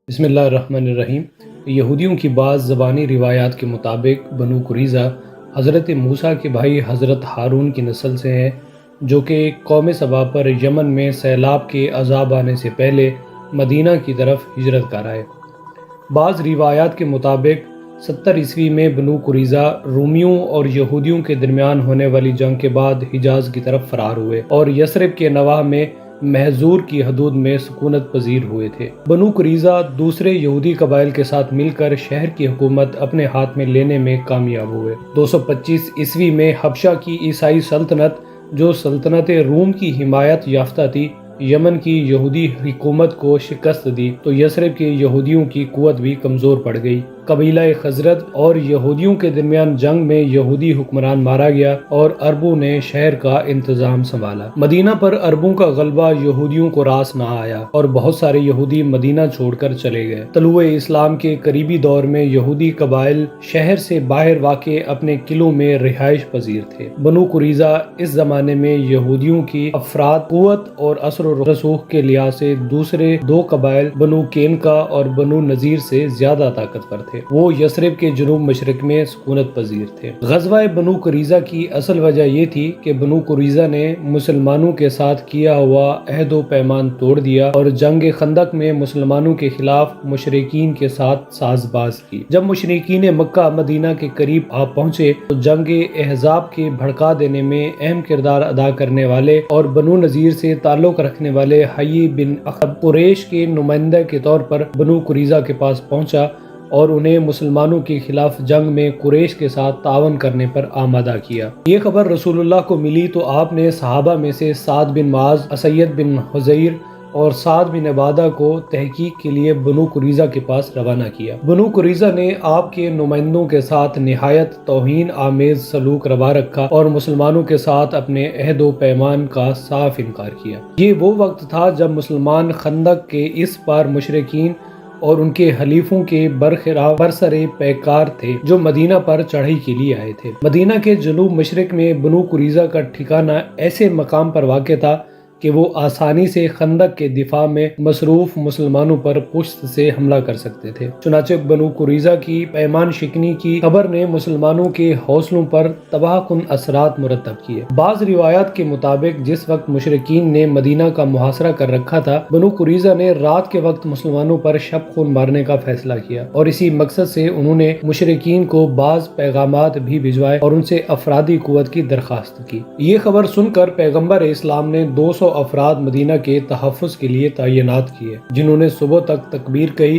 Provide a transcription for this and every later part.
بسم اللہ الرحمن الرحیم۔ یہودیوں کی بعض زبانی روایات کے مطابق بنو قریظہ حضرت موسیٰ کے بھائی حضرت ہارون کی نسل سے ہیں، جو کہ قوم سبا پر یمن میں سیلاب کے عذاب آنے سے پہلے مدینہ کی طرف ہجرت کر آئے۔ بعض روایات کے مطابق 70 عیسوی میں بنو قریظہ رومیوں اور یہودیوں کے درمیان ہونے والی جنگ کے بعد حجاز کی طرف فرار ہوئے اور یثرب کے نواح میں محظور کی حدود میں سکونت پذیر ہوئے تھے۔ بنو قریظہ دوسرے یہودی قبائل کے ساتھ مل کر شہر کی حکومت اپنے ہاتھ میں لینے میں کامیاب ہوئے۔ 225 عیسوی میں حبشہ کی عیسائی سلطنت، جو سلطنت روم کی حمایت یافتہ تھی، یمن کی یہودی حکومت کو شکست دی تو یثرب کے یہودیوں کی قوت بھی کمزور پڑ گئی۔ قبیلہ خزرج اور یہودیوں کے درمیان جنگ میں یہودی حکمران مارا گیا اور عربوں نے شہر کا انتظام سنبھالا۔ مدینہ پر عربوں کا غلبہ یہودیوں کو راس نہ آیا اور بہت سارے یہودی مدینہ چھوڑ کر چلے گئے۔ طلوع اسلام کے قریبی دور میں یہودی قبائل شہر سے باہر واقع اپنے قلعوں میں رہائش پذیر تھے۔ بنو قریظہ اس زمانے میں یہودیوں کی افراد قوت اور اثر و رسوخ کے لحاظ سے دوسرے دو قبائل بنو قینقاع اور بنو نذیر سے زیادہ طاقتور تھے۔ وہ یثرب کے جنوب مشرق میں سکونت پذیر تھے۔ غزوہ بنو قریظہ کی اصل وجہ یہ تھی کہ بنو قریظہ نے مسلمانوں کے ساتھ کیا ہوا عہد و پیمان توڑ دیا اور جنگ خندق میں مسلمانوں کے خلاف مشرکین کے ساتھ ساز باز کی۔ جب مشرکین مکہ مدینہ کے قریب آ پہنچے تو جنگ احزاب کے بھڑکا دینے میں اہم کردار ادا کرنے والے اور بنو نذیر سے تعلق رکھنے والے حیی بن اخطب قریش کے نمائندہ کے طور پر بنو قریظہ کے پاس پہنچا اور انہیں مسلمانوں کے خلاف جنگ میں قریش کے ساتھ تعاون کرنے پر آمادہ کیا۔ یہ خبر رسول اللہ کو ملی تو آپ نے صحابہ میں سے سعد بن معاذ، اسید بن حضیر اور سعد بن عبادہ کو تحقیق کے لیے بنو قریظہ کے پاس روانہ کیا۔ بنو قریظہ نے آپ کے نمائندوں کے ساتھ نہایت توہین آمیز سلوک روا رکھا اور مسلمانوں کے ساتھ اپنے عہد و پیمان کا صاف انکار کیا۔ یہ وہ وقت تھا جب مسلمان خندق کے اس پار مشرکین اور ان کے حلیفوں کے برخلاف برسر پیکار تھے جو مدینہ پر چڑھائی کے لیے آئے تھے۔ مدینہ کے جنوب مشرق میں بنو قریظہ کا ٹھکانہ ایسے مقام پر واقع تھا کہ وہ آسانی سے خندق کے دفاع میں مصروف مسلمانوں پر پشت سے حملہ کر سکتے تھے۔ چنانچہ بنو قریظہ کی پیمان شکنی کی خبر نے مسلمانوں کے حوصلوں پر تباہ کن اثرات مرتب کیے۔ بعض روایات کے مطابق جس وقت مشرکین نے مدینہ کا محاصرہ کر رکھا تھا، بنو قریظہ نے رات کے وقت مسلمانوں پر شب خون مارنے کا فیصلہ کیا اور اسی مقصد سے انہوں نے مشرکین کو بعض پیغامات بھی بھجوائے اور ان سے افرادی قوت کی درخواست کی۔ یہ خبر سن کر پیغمبر اسلام نے 200 افراد مدینہ کے تحفظ کے لیے تعینات کیے، جنہوں نے صبح تک تکبیر کہی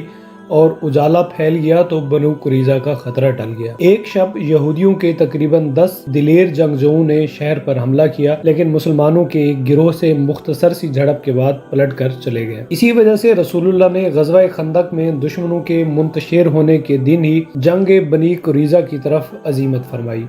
اور اجالا پھیل گیا تو بنو قریظہ کا خطرہ ٹل گیا۔ ایک شب یہودیوں کے تقریباً 10 دلیر جنگجوؤں نے شہر پر حملہ کیا، لیکن مسلمانوں کے ایک گروہ سے مختصر سی جھڑپ کے بعد پلٹ کر چلے گئے۔ اسی وجہ سے رسول اللہ نے غزوہ خندق میں دشمنوں کے منتشر ہونے کے دن ہی جنگ بنی قریظہ کی طرف عزیمت فرمائی۔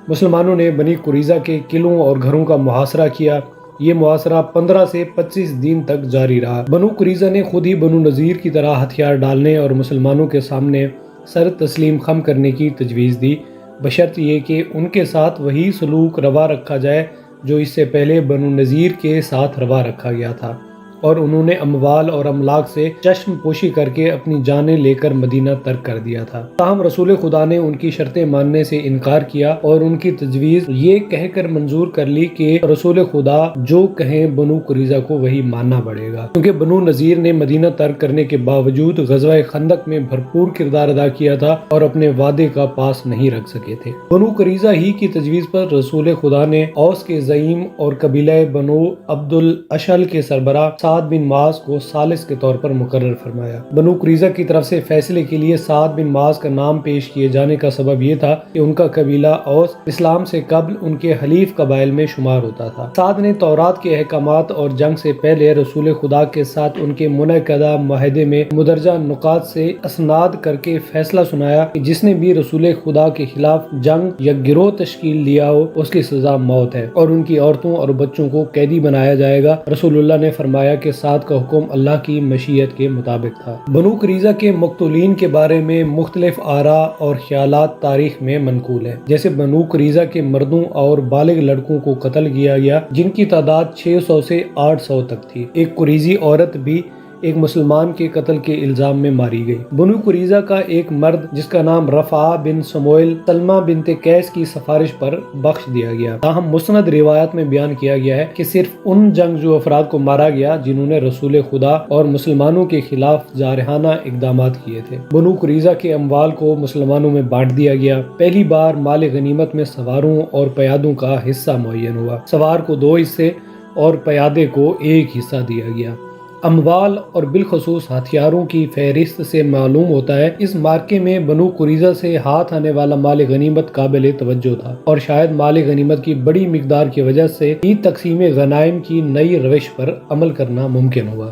مسلمانوں نے بنی قریظہ کے قلعوں اور گھروں کا محاصرہ کیا۔ یہ محاصرہ 15 سے 25 دن تک جاری رہا۔ بنو قریظہ نے خود ہی بنو نذیر کی طرح ہتھیار ڈالنے اور مسلمانوں کے سامنے سر تسلیم خم کرنے کی تجویز دی، بشرط یہ کہ ان کے ساتھ وہی سلوک روا رکھا جائے جو اس سے پہلے بنو نذیر کے ساتھ روا رکھا گیا تھا، اور انہوں نے اموال اور املاک سے چشم پوشی کر کے اپنی جانیں لے کر مدینہ ترک کر دیا تھا۔ تاہم رسول خدا نے ان کی شرطیں ماننے سے انکار کیا اور ان کی تجویز یہ کہہ کر منظور کر لی کہ رسول خدا جو کہیں بنو قریظہ کو وہی ماننا پڑے گا، کیونکہ بنو نذیر نے مدینہ ترک کرنے کے باوجود غزوہ خندق میں بھرپور کردار ادا کیا تھا اور اپنے وعدے کا پاس نہیں رکھ سکے تھے۔ بنو قریظہ ہی کی تجویز پر رسول خدا نے اوس کے زعیم اور قبیلہ بنو عبد الاشل کے سربراہ سعد بن معاذ کو ثالث کے طور پر مقرر فرمایا۔ بنو قریظہ کی طرف سے فیصلے کے لیے سعد بن معاذ کا نام پیش کیے جانے کا سبب یہ تھا کہ ان کا قبیلہ اوس اسلام سے قبل ان کے حلیف قبائل میں شمار ہوتا تھا۔ سعد نے تورات کے احکامات اور جنگ سے پہلے رسول خدا کے ساتھ ان کے منعقدہ معاہدے میں مدرجہ نکات سے اسناد کر کے فیصلہ سنایا کہ جس نے بھی رسول خدا کے خلاف جنگ یا گروہ تشکیل دیا ہو اس کی سزا موت ہے اور ان کی عورتوں اور بچوں کو قیدی بنایا جائے گا۔ رسول اللہ نے فرمایا کہ سعد کا حکم اللہ کی مشیت کے مطابق تھا۔ بنو قریظہ کے مقتولین کے بارے میں مختلف آراء اور خیالات تاریخ میں منقول ہیں، جیسے بنو قریظہ کے مردوں اور بالغ لڑکوں کو قتل کیا گیا جن کی تعداد 600 سے 800 تک تھی۔ ایک قریظی عورت بھی ایک مسلمان کے قتل کے الزام میں ماری گئی۔ بنو قریظہ کا ایک مرد جس کا نام رفاع بن سموئیل سلمہ بنت قیس کی سفارش پر بخش دیا گیا۔ تاہم مسند روایات میں بیان کیا گیا ہے کہ صرف ان جنگجو افراد کو مارا گیا جنہوں نے رسول خدا اور مسلمانوں کے خلاف جارحانہ اقدامات کیے تھے۔ بنو قریظہ کے اموال کو مسلمانوں میں بانٹ دیا گیا۔ پہلی بار مال غنیمت میں سواروں اور پیادوں کا حصہ معین ہوا۔ سوار کو 2 حصے اور پیادے کو 1 حصہ دیا گیا۔ اموال اور بالخصوص ہتھیاروں کی فہرست سے معلوم ہوتا ہے اس مارکے میں بنو قریظہ سے ہاتھ آنے والا مال غنیمت قابل توجہ تھا، اور شاید مال غنیمت کی بڑی مقدار کی وجہ سے ہی تقسیم غنائم کی نئی روش پر عمل کرنا ممکن ہوا۔